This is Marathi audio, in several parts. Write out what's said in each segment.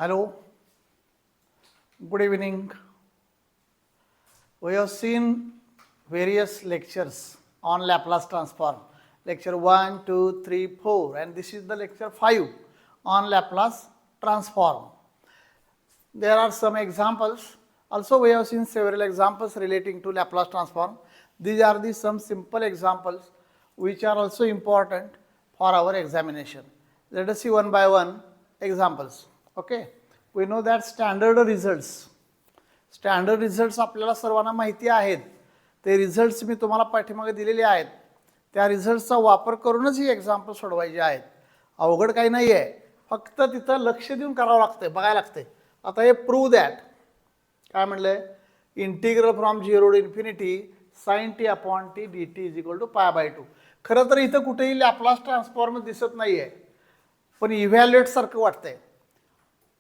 Hello, good evening. We have seen various lectures on Laplace transform. Lecture 1, 2, 3, 4, and this is the lecture 5 on Laplace transform. There are some examples. Also, we have seen several examples relating to Laplace transform. These are the some simple examples which are also important for our examination. Let us see one by one examples. Okay, we know that standard results आपल्याला सर्वांना माहिती आहेत. ते रिझल्ट्स मी तुम्हाला पाठीमागे दिलेले आहेत. त्या रिझल्ट्सचा वापर करूनच ही एक्झाम्पल सोडवायची आहेत. अवघड काही नाही आहे, फक्त तिथं लक्ष देऊन करावं लागतंय, बघायला लागतंय. आता हे प्रूव्ह दॅट काय म्हणलंय, integral from 0 to infinity sin t upon T D T is equal to π/2. खरं तर इथं कुठेही लॅप्लास ट्रान्सफॉर्म दिसत नाही आहे, पण इव्हॅल्युएट सारखं वाटतंय.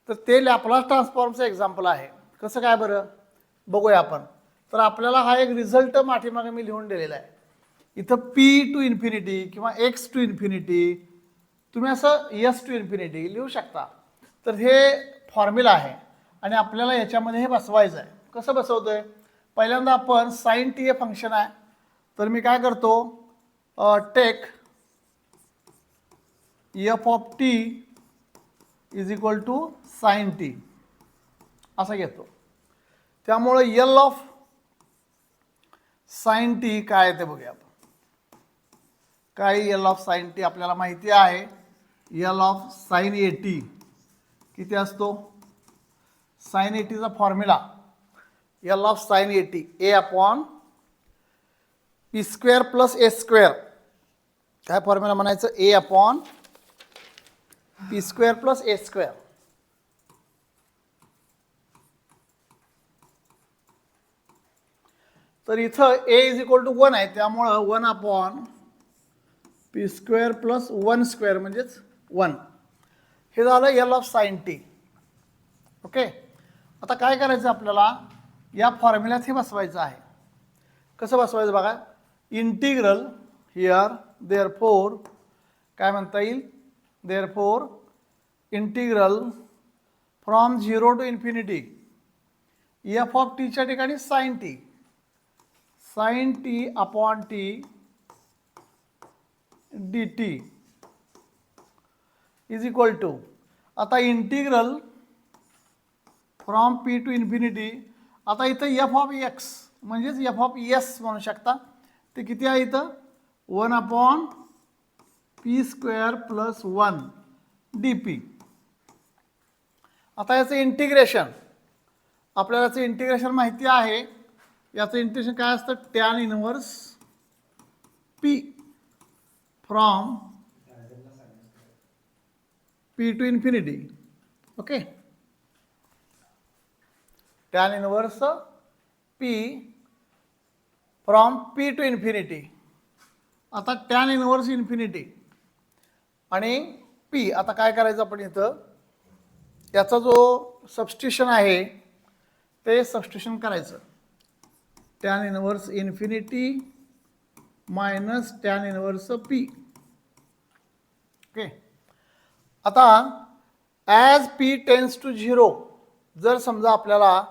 तर ते लॅप्लास ट्रान्सफॉर्मचं एक्झाम्पल आहे. कसं काय बरं बघूया आपण. तर आपल्याला हा एक रिझल्ट पाठीमागे मी लिहून दिलेला आहे. इथं p टू इन्फिनिटी किंवा x टू इन्फिनिटी, तुम्ही असं s टू इन्फिनिटी लिहू शकता. तर हे फॉर्म्युला आहे आणि आपल्याला याच्यामध्ये हे बसवायचं आहे. कसं बसवतोय, पहिल्यांदा आपण साइन टी हे फंक्शन आहे. तर मी काय करतो, take F of T is equal to sine T असं घेतो. त्यामुळे एल ऑफ साइन टी काय आहे ते बघूया आपण. काय एल ऑफ साइन टी आपल्याला माहिती आहे. L of sine A T किती असतो, साइन ए टीचा formula L of sine A T A upon P square plus A square. काय फॉर्म्युला म्हणायचं, ए upon P square plus A square. तर इथं ए इज इक्वल टू 1 आहे, त्यामुळं 1 upon P square plus 1 square म्हणजेच 1. हे झालं L of sine T. Okay, आता काय करायचं आपल्याला, या फॉर्म्युल्यात हे बसवायचं आहे. कसं बसवायचं बघा. इंटिग्रल हिअर देअरफॉर काय म्हणता येईल, therefore integral from 0 to infinity F of टीच्या ठिकाणी sine T, sine T upon T D T is equal to, आता integral from P to infinity, आता इथं एफ ऑफ एक्स म्हणजेच एफ ऑफ एस म्हणू शकता. ते किती आहे इथं 1 upon P square plus 1 D P. आता याचं इंटिग्रेशन, आपल्याला याचं इंटिग्रेशन माहिती आहे. याचं इंटिग्रेशन काय असतं, tan inverse P from P to infinity. Okay, tan inverse P from P to infinity. आता टॅन इनवर्स इन्फिनिटी आणि पी. आता काय करायचं आपण इथं, याचा जो सबस्टिट्यूशन आहे ते सबस्टिट्यूशन करायचं. Tan inverse infinity minus tan inverse P. Okay, आता ॲज पी टेन्स टू 0, जर समजा आपल्याला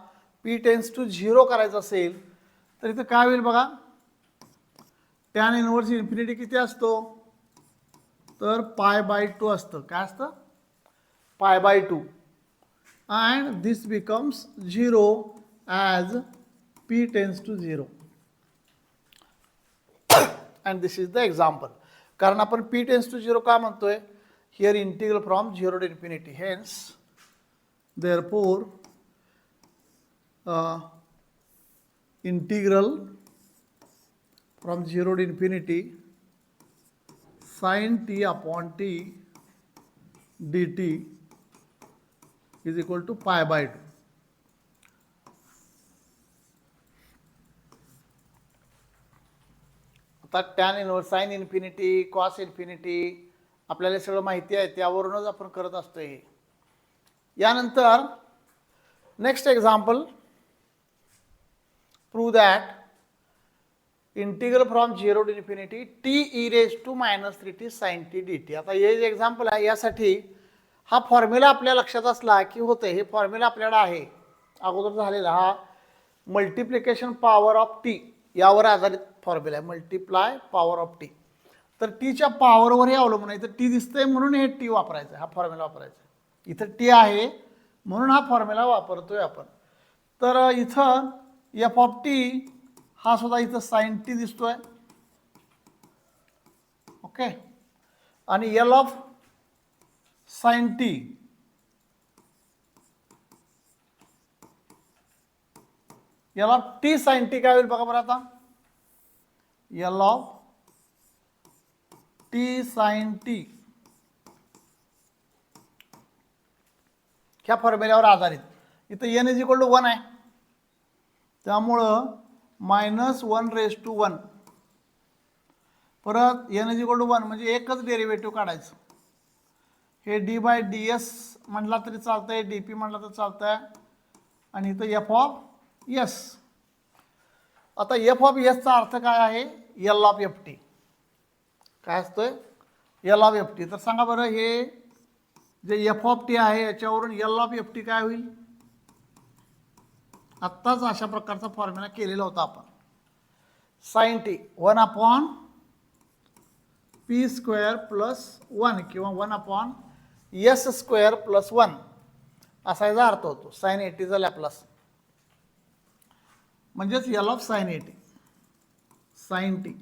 पी टेन्स टू 0 करायचं असेल तर इथं काय होईल बघा. टॅन इनवर्स इन्फिनिटी किती असतो, तर π/2 असतं. काय असतं, π/2. And this becomes 0 as p tends to 0. And this is the example. कारण आपण p टेन्स टू 0 का म्हणतोय, here integral from 0 to infinity. Hence therefore integral from 0 to infinity sin t अपॉन t dt is equal to π/2. आता tan inverse sine infinity cos infinity आपल्याला सगळं माहिती आहे, त्यावरूनच आपण करत असतो हे. यानंतर next example, prove that integral from 0 to infinity T E raise to -3t sin t dt. आता हे जे एक्झाम्पल आहे यासाठी हा फॉर्म्युला आपल्या लक्षात असला की होते. हे फॉर्म्युला आपल्याला आहे अगोदर झालेला, हा मल्टिप्लिकेशन पॉवर ऑफ टी यावर आधारित फॉर्म्युला आहे. मल्टिप्लाय पॉवर ऑफ टी, तर टीच्या पॉवरवर हे अवलंबून आहे. तर टी दिसतंय म्हणून हे टी वापरायचं, हा फॉर्म्युला वापरायचा. इथं टी आहे म्हणून हा फॉर्म्युला वापरतोय आपण. तर इथं एफ ऑफ टी हा सुद्धा इथं साइन टी दिसतोय. ओके, आणि L of sine T L of T sine T काय होईल बघा बरं आता. L of T sine T ह्या फॉर्म्युल्यावर आधारित. इथं एन इज इक्वल टू 1 आहे, त्यामुळं -1 परत एन इज इक्वल टू 1 म्हणजे एकच डेरिव्हेटिव्ह काढायचं. हे डी बाय डी एस म्हटला तरी चालतंय, डी पी म्हटलं तर चालतंय, आणि इथं एफ ऑफ एस. आता एफ ऑफ एसचा अर्थ काय आहे, एल ऑफ एफ टी काय असतोय, एल ऑफ एफ टी. तर सांगा बरं, हे जे एफ ऑफ टी आहे याच्यावरून एल ऑफ एफ टी काय होईल. आत्ताच अशा प्रकारचा फॉर्म्युला केलेला होता आपण. साइन टी 1/p² + 1 किंवा 1/s² + 1 असा याचा अर्थ होतो. साइन एटीचा लॅपलास म्हणजेच L of sine AT. Sine T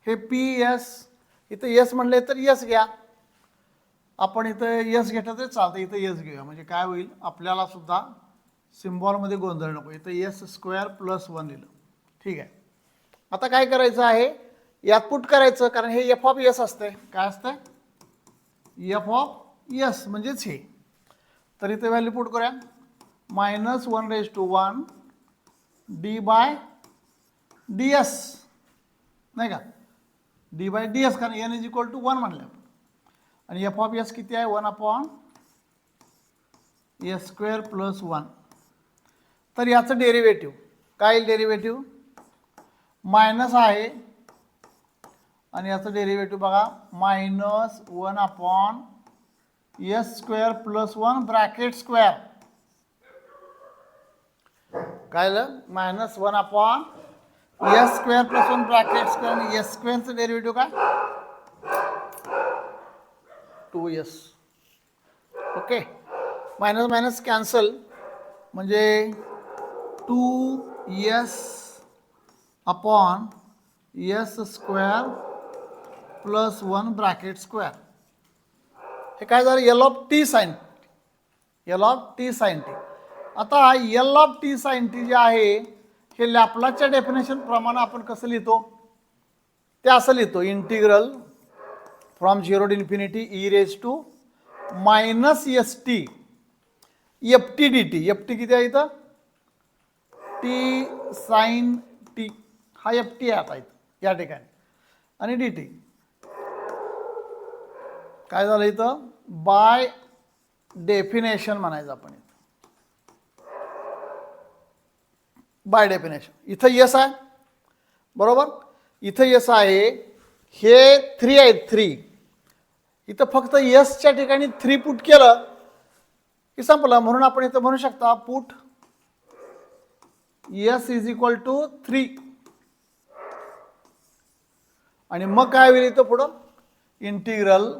हे पी एस, इथं यस म्हणले तर यस घ्या, आपण इथं यस घेतलं तरी चालतं. इथं यस घेऊया म्हणजे काय होईल, आपल्याला सुद्धा सिम्बॉलमध्ये गोंधळ नको. इथं s² + 1 लिहिलं. ठीक आहे. आता काय करायचं आहे, यात पुट करायचं, कारण हे एफ ऑफ एस असतंय. काय असतंय, एफ ऑफ एस म्हणजेच हे. तर इथे व्हॅल्यू पुट करूया. -1/1 डी बाय डी एस, नाही का, डी बाय डी एस, कारण एन इज इक्वल टू 1 म्हणलं आपण. आणि एफ ऑफ एस किती आहे, 1/s² + 1. तर याचं डेरिव्हेटिव्ह काय येईल, डेरिव्हेटिव्ह मायनस आहे, आणि याचं डेरिव्हेटिव्ह बघा -1/s² + 1 ब्रॅकेट स्क्वेअर. काय झालं, -1/s² + 1 ब्रॅकेट स्क्वेअर. आणि s² चं डेरिव्हेटिव्ह काय, 2s. Okay, minus minus cancel म्हणजे 2s/s² + 1 ब्रॅकेट स्क्वेअर. हे काय झालं, L of T sine, L of T sine T. आता L of T sine T जे आहे हे लॅपलासच्या डेफिनेशन प्रमाणे आपण कसं लिहितो, ते असं लिहितो. Integral from 0 to infinity e⁻⁻ -st ft dt. ft किती आहे इथं, टी साइन टी, हा ft आहे आता इथं या ठिकाणी, आणि dt काय झालं इथं, बाय डेफिनेशन म्हणायचं आपण इथं. बाय डेफिनेशन इथं यस आहे बरोबर, इथं यस आहे, हे 3 आहे 3. इथं फक्त यसच्या ठिकाणी 3 पुट केलं की संपलं. म्हणून आपण इथं म्हणू शकता put s is equal to 3. आणि मग काय होईल इथं पुढं, integral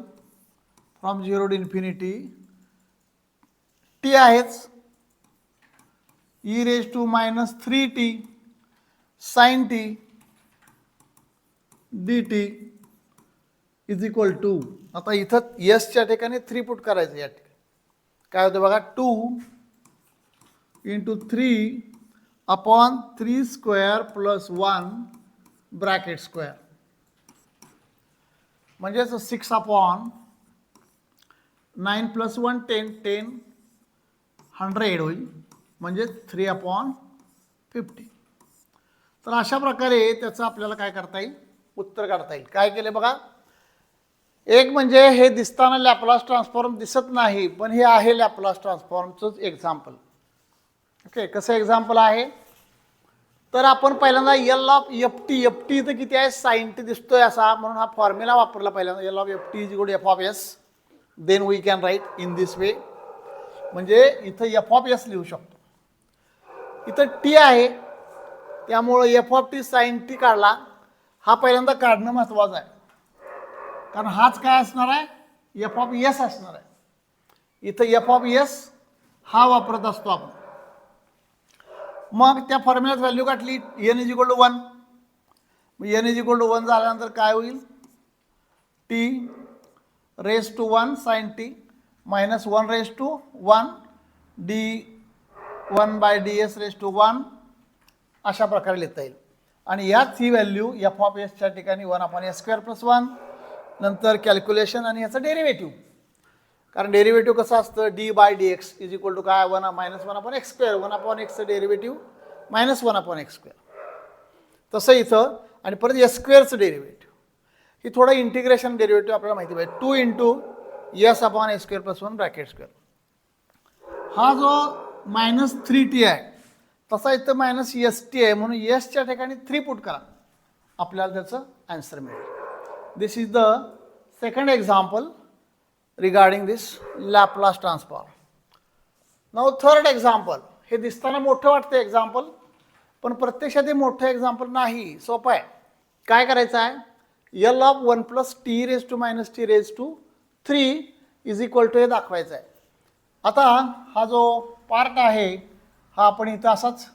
from 0 to infinity T आहेच, e⁻³ sine T dt is equal to. आता इथं यसच्या ठिकाणी 3 पुट करायचं. या ठिकाणी काय होतं बघा, 2 × 3/3² + 1 ब्रॅकेट स्क्वेअर. म्हणजेच 6/9 + 1 10 10 100 होईल, म्हणजे 3/50. तर अशा प्रकारे त्याचं आपल्याला काय करता येईल, उत्तर काढता येईल. काय केले बघा, एक म्हणजे हे दिसताना लॅपलास ट्रान्सफॉर्म दिसत नाही, पण हे आहे लॅपलास ट्रान्सफॉर्मचंच एक्झाम्पल. ओके, कसं एक्झाम्पल आहे, तर आपण पहिल्यांदा L of F T, F T इथं किती आहे, साइन टी दिसतोय असा, म्हणून हा फॉर्म्युला वापरला पहिल्यांदा. L of F T is equal to F of S then we can write in this way. म्हणजे इथं एफ ऑफ एस लिहू शकतो. इथं टी आहे त्यामुळं F of T sine T काढला. हा पहिल्यांदा काढणं महत्त्वाचं आहे कारण हाच काय असणार आहे, एफ ऑफ एस असणार आहे. इथं एफ ऑफ एस हा वापरत असतो आपण. मग त्या फॉर्म्युल्यात व्हॅल्यू काढली एन इज इक्वल टू 1. मग एन इज इक्वल टू 1 झाल्यानंतर काय होईल, T raise to 1 sine T minus 1 raise to 1 D 1 by D S raise to 1 अशा प्रकारे लिहिता येईल. आणि याच ही व्हॅल्यू एफ ऑफ एसच्या ठिकाणी 1/s² + 1 नंतर कॅल्क्युलेशन आणि याचं डेरिव्हेटिव्ह. कारण डेरिव्हेटिव्ह कसं असतं, D by D X is equal to काय, -1/x². 1/x derivative -1/x². तसं इथं आणि परत s²चं डेरिव्हेटिव्ह. ही थोडं इंटिग्रेशन डेरिव्हेटिव्ह आपल्याला माहिती पाहिजे. 2 × s/s² + 1 ब्रॅकेट². हा जो -3t आहे तसा इथं -st आहे म्हणून यसच्या ठिकाणी 3 पुट करा, आपल्याला त्याचं आन्सर मिळेल. This is the second example regarding this Laplace transform. Now third example. हे दिसताना मोठं वाटतं एक्झाम्पल, पण प्रत्यक्षात हे मोठं एक्झाम्पल नाही, सोपं आहे. काय करायचं आहे, L of 1 + t⁻³ is equal to हे दाखवायचं आहे. आता हा जो पार्ट आहे हा आपण इथं असाच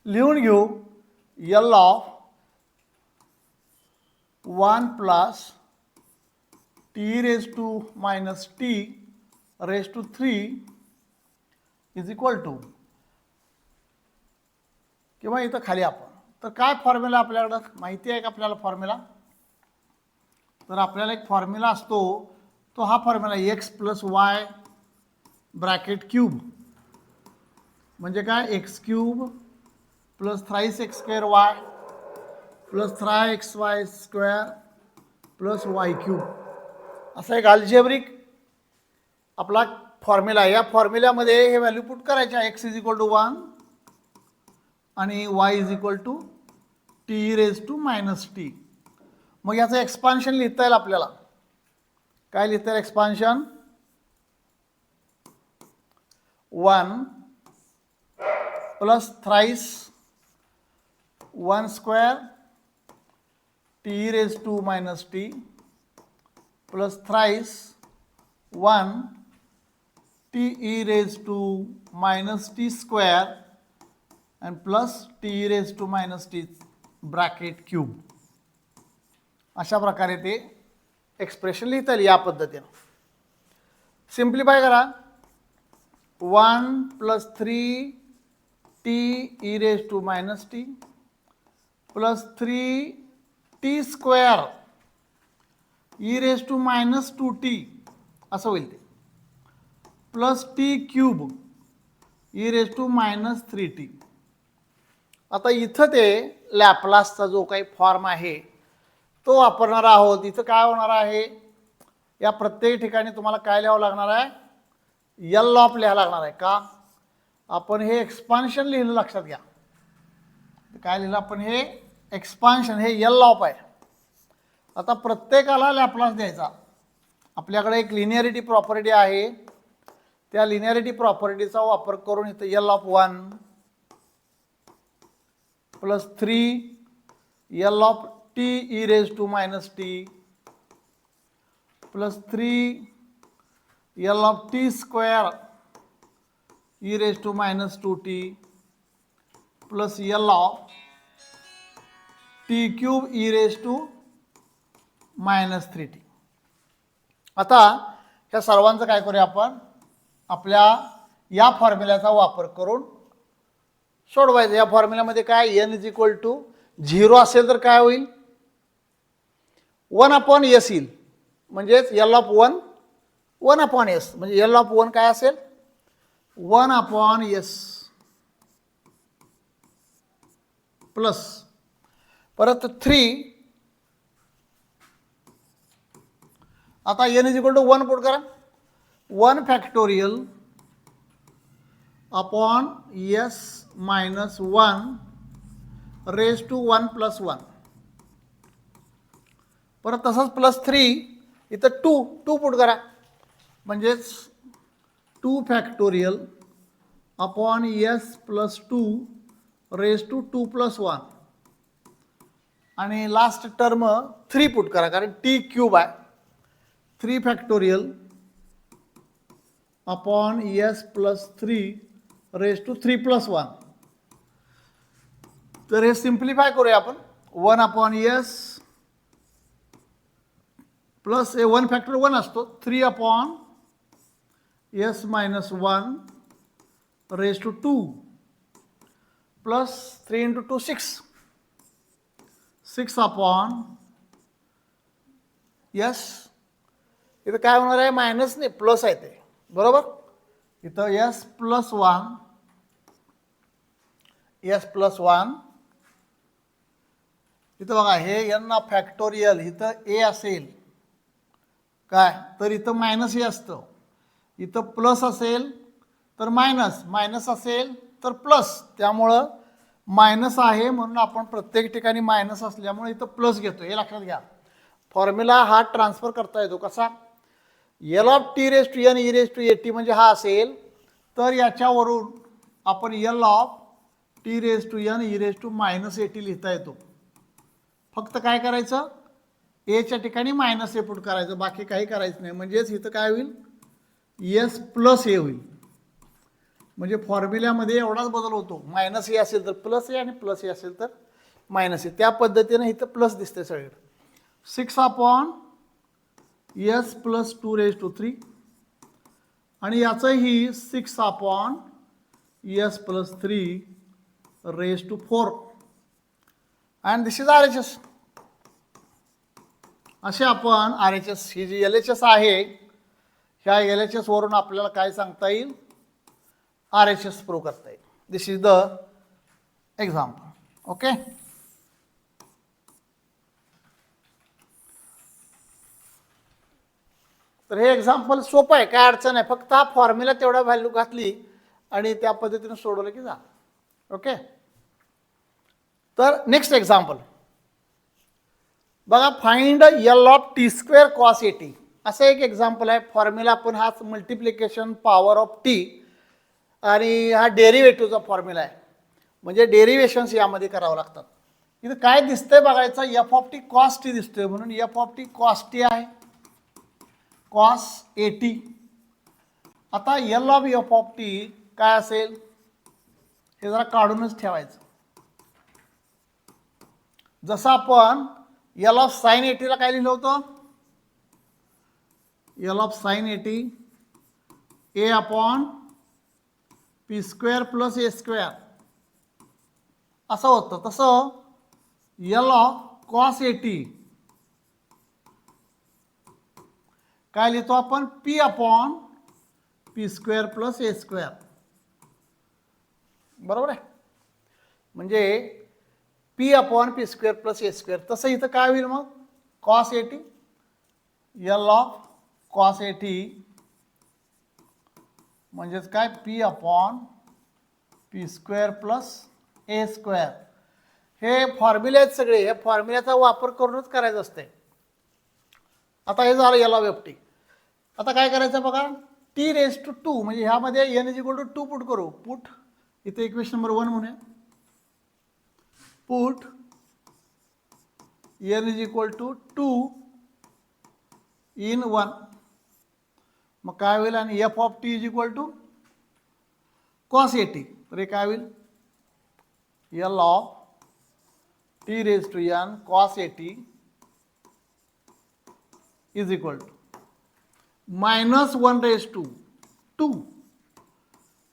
लिहून घेऊ. L of 1 + t⁻³ is equal to, किंवा इथं खाली आपण तर काय फॉर्म्युला आपल्याकडं माहिती आहे का आपल्याला फॉर्म्युला. तर आपल्याला एक फॉर्म्युला असतो, तो हा फॉर्म्युला x + y ब्रॅकेट³ म्हणजे काय, x³ + 3x² + 3xy² + y³ असा एक अल्जेब्रिक आपला फॉर्म्युला आहे. या फॉर्म्युल्यामध्ये हे व्हॅल्यू पुट करायच्या, x इज इक्वल टू 1 आणि y is equal to t⁻⁻t. मग याचं एक्सपान्शन लिहिता येईल आपल्याला. काय लिहिता येईल expansion, 1 + thrice 1² t⁻⁻t + thrice 1 t⁻⁻t² and plus t⁻⁻t ब्रॅकेट³ अशा प्रकारे ते एक्सप्रेशन लिहिता येईल. या पद्धतीनं सिम्प्लिफाय करा. 1 + 3t⁻⁻t + 3t² e⁻²t असं होईल ते, प्लस t³ e⁻³ आता इथं ते लॅपलासचा जो काही फॉर्म आहे तो वापरणार आहोत. इथं काय होणार आहे, या प्रत्येक ठिकाणी तुम्हाला काय लिहावं लागणार आहे, एल ऑफ लिहायला लागणार आहे. का, आपण हे एक्सपान्शन लिहिलं, लक्षात घ्या. काय लिहिलं आपण, हे एक्सपान्शन, हे एल ऑफ आहे. आता प्रत्येकाला लॅपलास द्यायचा. आपल्याकडे एक लिनियरिटी प्रॉपर्टी आहे, त्या लिनियरिटी प्रॉपर्टीचा वापर करून इथं L of 1 + 3 L of t⁻⁻t + 3 L of t² e⁻²t + L of t³ e⁻³ आता ह्या सर्वांचं काय करूया आपण, आपल्या या फॉर्म्युल्याचा वापर करून सोडवायचं. या फॉर्म्युल्यामध्ये काय, n इज इक्वल टू 0 असेल तर काय होईल, 1/s येईल. म्हणजेच एल ऑफ 1 1/s म्हणजे एल ऑफ 1 काय असेल, 1/s प्लस परत 3. आता n is equal to 1 put करा, 1 factorial upon s - 1 raise to 1 + 1. परत तसंच +3 इथं 2 पुट करा, म्हणजेच 2 factorial upon S plus 2 raise to 2 plus 1 आणि लास्ट टर्म 3 पुट करा कारण टी क्यूब आहे. 3 factorial upon S plus 3 raise to 3 plus 1. तर हे सिम्प्लिफाय करूया आपण. 1 अपॉन एस प्लस 1 फॅक्टर 1 असतो. 3 upon s minus 1 raise to 2 plus 3 into 2 6. 6 upon s इथं काय होणार आहे मायनस नाही प्लस आहे ते बरोबर. इथं यस प्लस 1 यस प्लस 1 इथं बघा हे एन फॅक्टोरियल इथं ए असेल काय तर इथं मायनस ए असतं. इथं प्लस असेल तर मायनस मायनस असेल तर प्लस. त्यामुळं मायनस आहे म्हणून आपण प्रत्येक ठिकाणी मायनस असल्यामुळे इथं प्लस घेतो हे लक्षात घ्या. फॉर्म्युला हा ट्रान्सफर करता येतो कसा L of t raise to n e raise to a t म्हणजे हा असेल तर याच्यावरून आपण L of t raise to n e raise to minus a t लिहिता येतो. फक्त काय करायचं एच्या ठिकाणी मायनस ए पुट करायचं बाकी काही करायचं नाही. म्हणजेच इथं काय होईल एस प्लस ए होईल. म्हणजे फॉर्म्युल्यामध्ये एवढाच बदल होतो मायनस ए असेल तर प्लस ए आणि प्लस ए असेल तर मायनस ए. त्या पद्धतीने इथं प्लस दिसते सगळीकडे. 6 upon S plus 2 raise to 3 आणि याचंही 6 upon S plus 3 raise to 4 and this is R H S. असे आपण आर एच एस ही जी एल एच एस आहे ह्या एल एच एस वरून आपल्याला काय सांगता येईल आर एच एस प्रूव्ह करता येईल. दिस इज द एक्झाम्पल. ओके तर हे एक्झाम्पल सोपं आहे काय अडचण आहे. फक्त हा फॉर्म्युला तेवढा व्हॅल्यू घातली आणि त्या पद्धतीने सोडवलं की जा. ओके तर नेक्स्ट एक्झाम्पल बघा find L of T square cos A T. असं एक एक्झाम्पल आहे. फॉर्म्युला आपण हा मल्टिप्लिकेशन पॉवर ऑफ टी आणि हा डेरिव्हेटिव्हचा फॉर्म्युला आहे. म्हणजे डेरिव्हेशन्स यामध्ये करावं लागतात. इथं काय दिसतंय बघायचं F of T cos T दिसतोय म्हणून F of T cos T आहे कॉस ए टी. आता L of F of T काय असेल हे जरा काढूनच ठेवायचं. जसं आपण एल ऑफ साइन ए टीला काय लिहिलं होतं L of sine A T A upon P square plus A square असं होतं. तसं L of cos A T काय लिहितो आपण P upon P square plus A square बरोबर आहे. म्हणजे P upon P square plus A square. तसं इथं काय होईल मग cos A T L of cos A T म्हणजेच काय P upon P square plus A square. हे फॉर्म्युले आहेत सगळे. हे फॉर्म्युल्याचा वापर करूनच करायचं असते. आता हे झालं एल ऑफ एफ टी. आता काय करायचं बघा टी रेज टू 2 म्हणजे ह्यामध्ये n is equal to 2 put करू. पुट इथे इक्वेशन नंबर 1 म्हणूया put n is equal to 2 in 1. मग काय होईल आणि f of T is equal to cos A t. तर हे काय होईल L of t raise to n cos A t is equal to minus 1 raise to 2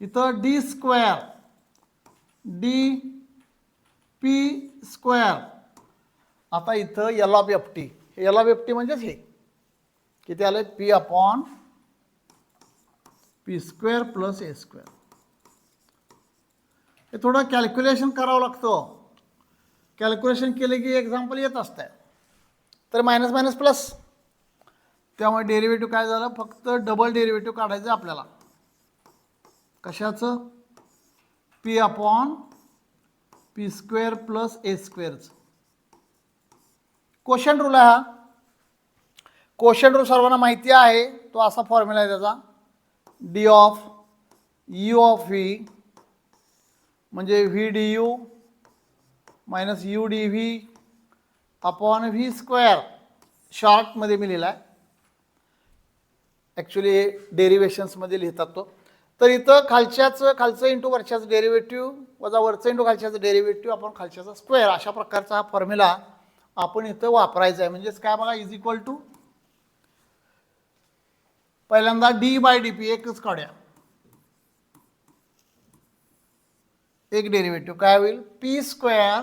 इथं d square d p square. आता इथं L of F T L of F T म्हणजेच हे किती आलं P upon P square plus A square. हे थोडं कॅल्क्युलेशन करावं लागतं. कॅल्क्युलेशन केले की एक्झाम्पल येत असतं. तर मायनस मायनस प्लस त्यामुळे डेरिव्हेटिव्ह काय झालं फक्त डबल डेरिव्हेटिव्ह काढायचं आपल्याला. कशाचं P upon P square plus A स्क्वेअरचं. क्वोशंट रूल आहे हा. कोशंट रूल सर्वांना माहिती आहे, तो असा फॉर्म्युला आहे त्याचा, D of U of V म्हणजे V D U minus U D V upon V square. शॉर्टमध्ये मी लिहिला आहे, ॲक्च्युली डेरिवेशन्समध्ये लिहितात तो. तर इथं खालचं इंटू वरच्याचं डेरिव्हेटिव्ह वजा वरचं इंटू खालच्याचं डेरिव्हेटिव्ह आपण खालच्याचा स्क्वेअर, अशा प्रकारचा हा फॉर्म्युला आपण इथं वापरायचा आहे. म्हणजेच काय बघा, इज इक्वल टू पहिल्यांदा डी बाय डी पी एकच काढूया, एक डेरिव्हेटिव्ह काय होईल, P square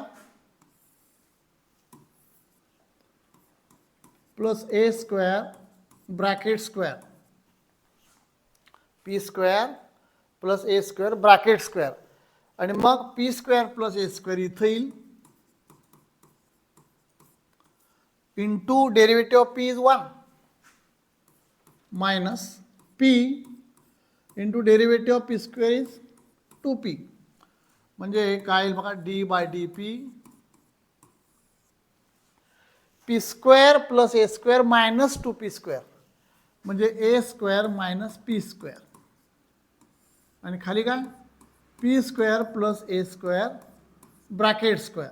plus A square bracket square, P square plus A square bracket square, आणि मग P square plus A square इथं येईल into derivative of P is 1 minus P into derivative of P square is 2p. म्हणजे काय येईल बघा, D by D P P square plus A square minus 2p square म्हणजे ए स्क्वेअर मायनस पी स्क्वेअर, आणि खाली काय, P square plus A square bracket square.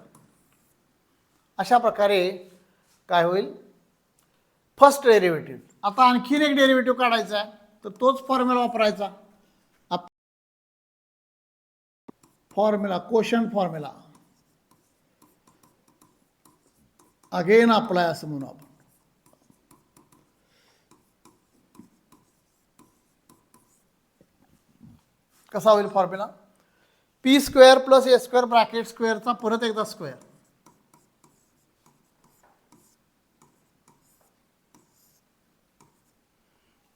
अशा प्रकारे काय होईल, फर्स्ट डेरिव्हेटिव्ह. आता आणखीन एक डेरिव्हेटिव्ह काढायचा आहे, तर तोच फॉर्म्युला वापरायचा, formula quotient formula again apply असं म्हणू आपण. कसा होईल formula, P square plus A square bracket स्क्वेअरचा परत एकदा square,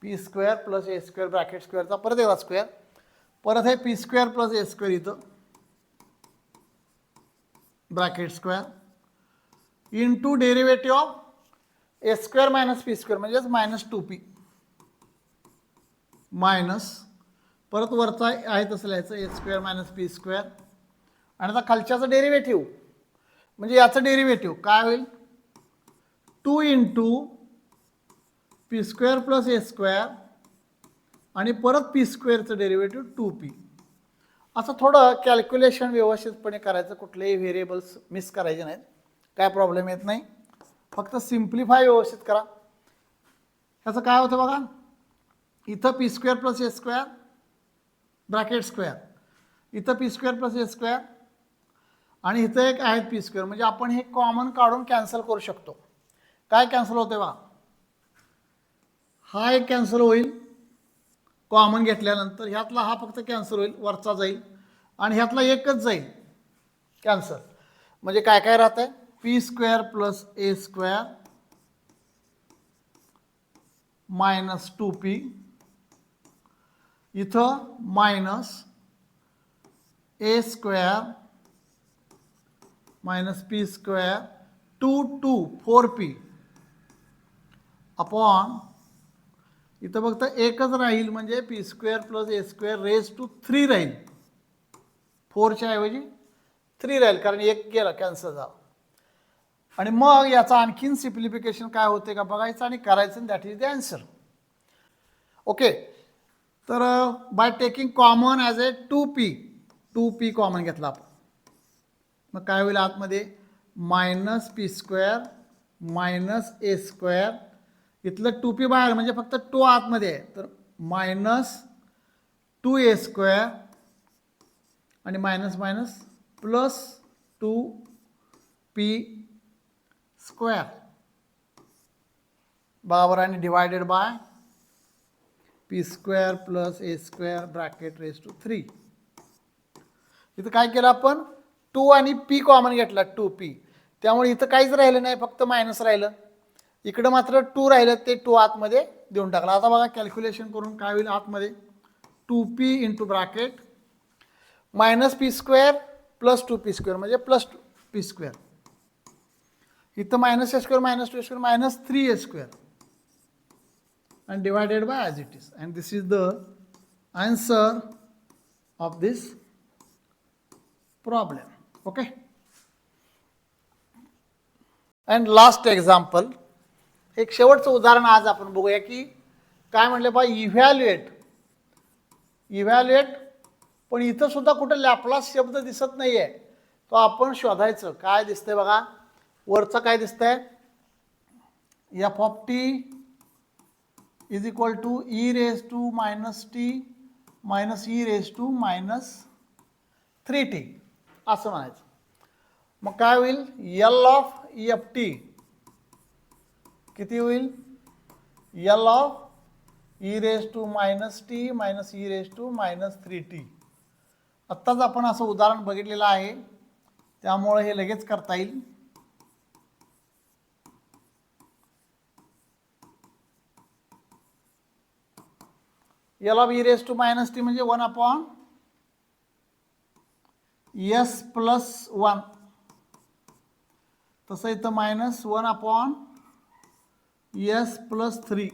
P square plus A square bracket स्क्वेअरचा परत एकदा स्क्वेअर, परत आहे P square plus A square इथं bracket square into derivative of A square minus P square म्हणजेच मायनस 2p मायनस परत वरचा आहे तसं लिहायचं ए स्क्वेअर मायनस पी स्क्वेअर, आणि आता खालच्याचं डेरिव्हेटिव्ह म्हणजे याचं डेरिव्हेटिव्ह काय होईल, 2 into P square plus A square आणि परत पी स्क्वेअरचं डेरिव्हेटिव्ह 2p. असं थोडं कॅल्क्युलेशन व्यवस्थितपणे करायचं, कुठलेही व्हेरिएबल्स मिस करायचे नाहीत, काय प्रॉब्लेम येत नाही, फक्त सिम्प्लिफाय व्यवस्थित करा. ह्याचं काय होतं बघा, इथं P square plus A square bracket square, इथं P square plus A square, आणि इथं एक आहे पी स्क्वेअर, म्हणजे आपण हे कॉमन काढून कॅन्सल करू शकतो. काय कॅन्सल होते बघा, हा एक कॅन्सल होईल कॉमन घेतल्यानंतर, ह्यातला हा फक्त कॅन्सल होईल, वरचा जाईल, आणि ह्यातला एकच जाईल कॅन्सल. म्हणजे काय काय राहत आहे, P square plus A square minus 2p, इथं minus A square minus P square 4p upon इथं फक्त एकच राहील म्हणजे P square plus A square raise to 3 राहील, 4च्या ऐवजी 3 राहील कारण एक गेला कॅन्सल झाला. आणि मग याचा आणखीन सिम्प्लिफिकेशन काय होते का बघायचं आणि करायचं, that is the answer. Okay, तर by taking common as A 2p common घेतला आपण, मग काय होईल आतमध्ये minus P square minus A square, इथलं 2p बाहेर म्हणजे फक्त 2 आतमध्ये आहे, तर मायनस 2a स्क्वेअर आणि minus minus plus 2p square बरोबर, आणि divided by P square plus A square bracket raise to 3. इथं काय केलं आपण, 2 आणि p कॉमन घेतला 2p, त्यामुळे इथं काहीच राहिलं नाही, फक्त मायनस राहिलं. इकडं मात्र 2 राहिलं, ते 2 आतमध्ये देऊन टाकलं. आता बघा कॅल्क्युलेशन करून काय होईल, आतमध्ये 2p into bracket minus P square plus 2p square म्हणजे प्लस p स्क्वेअर, इथं minus A square minus 2a square minus 3a square and divided by as it is, and this is the answer of this problem. Okay, and last example, एक शेवटचं उदाहरण आज आपण बघूया की काय म्हणले बा इव्हॅल्युएट. पण इथं सुद्धा कुठं लॅपलास शब्द दिसत नाहीये, तो आपण शोधायचं. काय दिसतंय बघा, वरचं काय दिसतंय, f of T is equal to e raise to minus T minus E raise to minus 3t असं म्हणायचं. मग काय होईल, एल ऑफ एफ टी किती होईल, L of e raise to minus T minus E raise to minus 3t. आत्ताच आपण असं उदाहरण बघितलेलं आहे, त्यामुळे हे लगेच करता येईल. L of e raise to minus t म्हणजे 1 अपॉन एस प्लस 1. तसं इथं मायनस 1 अपॉन एस प्लस 3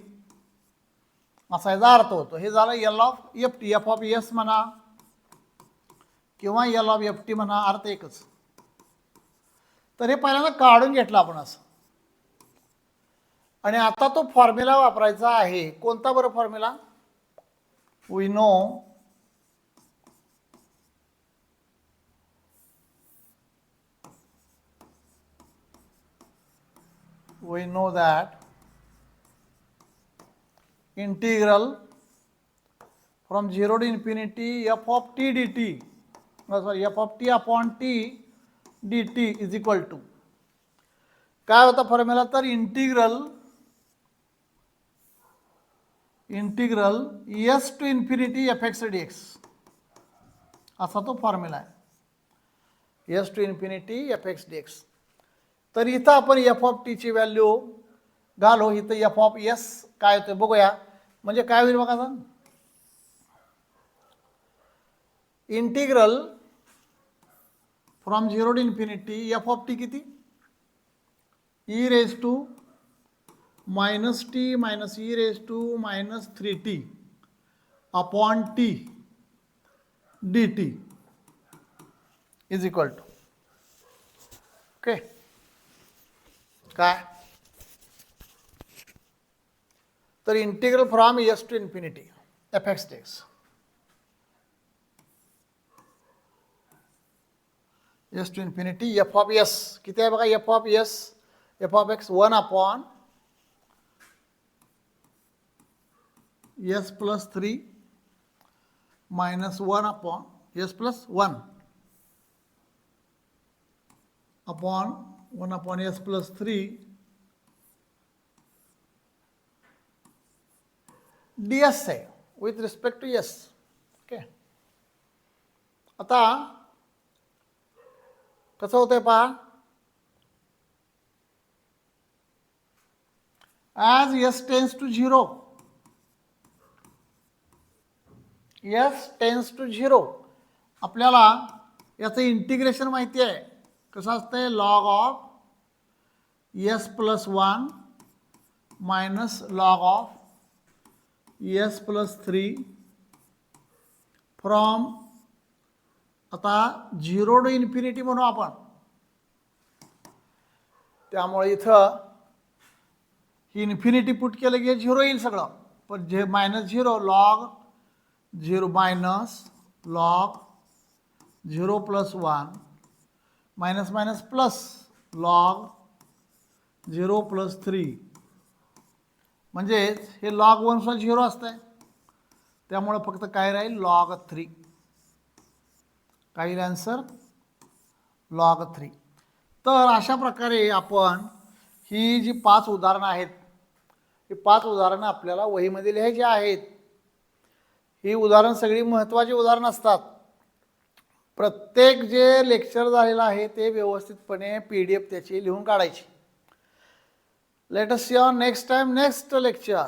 असा याचा अर्थ होतो. हे झालं L of F T. F of S म्हणा किंवा एल ऑफ एफ टी म्हणा, अर्थ एकच. तर हे पहिल्यांदा काढून घेतलं आपण असं, आणि आता तो फॉर्म्युला वापरायचा आहे. कोणता बरं formula, we know that integral from 0 to infinity f of t dt, f of t upon t dt is equal to काय होता फॉर्म्युला, तर integral s to infinity F x D x असा तो फॉर्म्युला आहे, s to infinity F x D x. तर इथं आपण एफ ऑफ टीची व्हॅल्यू घालो. इथं एफ ऑफ एस काय होतं बघूया. म्हणजे काय होईल बघा, integral from 0 to infinity F of T किती, E raise to minus T minus E raise to minus 3t upon T D T is equal to okay. काय तर integral from S to infinity F x D X, S to infinity F of S किती आहे बघा, F of S F of X 1 upon S plus 3 minus 1 upon S plus 1 upon 1 upon S plus 3 D S आहे with respect to S. Okay, आता कसं होतंय पहा, as S tends to 0, S tends to 0 आपल्याला याचं इंटिग्रेशन माहिती आहे. कसं असतंय, log of S plus 1 minus log of S plus 3 from, आता 0 टू इन्फिनिटी म्हणू आपण. त्यामुळे इथं ही इन्फिनिटी पुट केलं की 0 येईल सगळं. पण जे minus 0 log 0 minus log 0 plus 1 minus minus plus log 0 plus 3 म्हणजे हे लॉग 1 सुद्धा 0 असतंय. त्यामुळे फक्त काय राहील, लॉग 3. काय येईल आन्सर, लॉग 3. तर अशा प्रकारे आपण ही जी 5 उदाहरणं आहेत, ही 5 उदाहरणं आपल्याला वहीमध्ये लिहायची आहेत. ही उदाहरणं सगळी महत्त्वाची उदाहरणं असतात. प्रत्येक जे लेक्चर झालेलं आहे ते व्यवस्थितपणे PDF त्याची लिहून काढायची. Let us see on next time next lecture.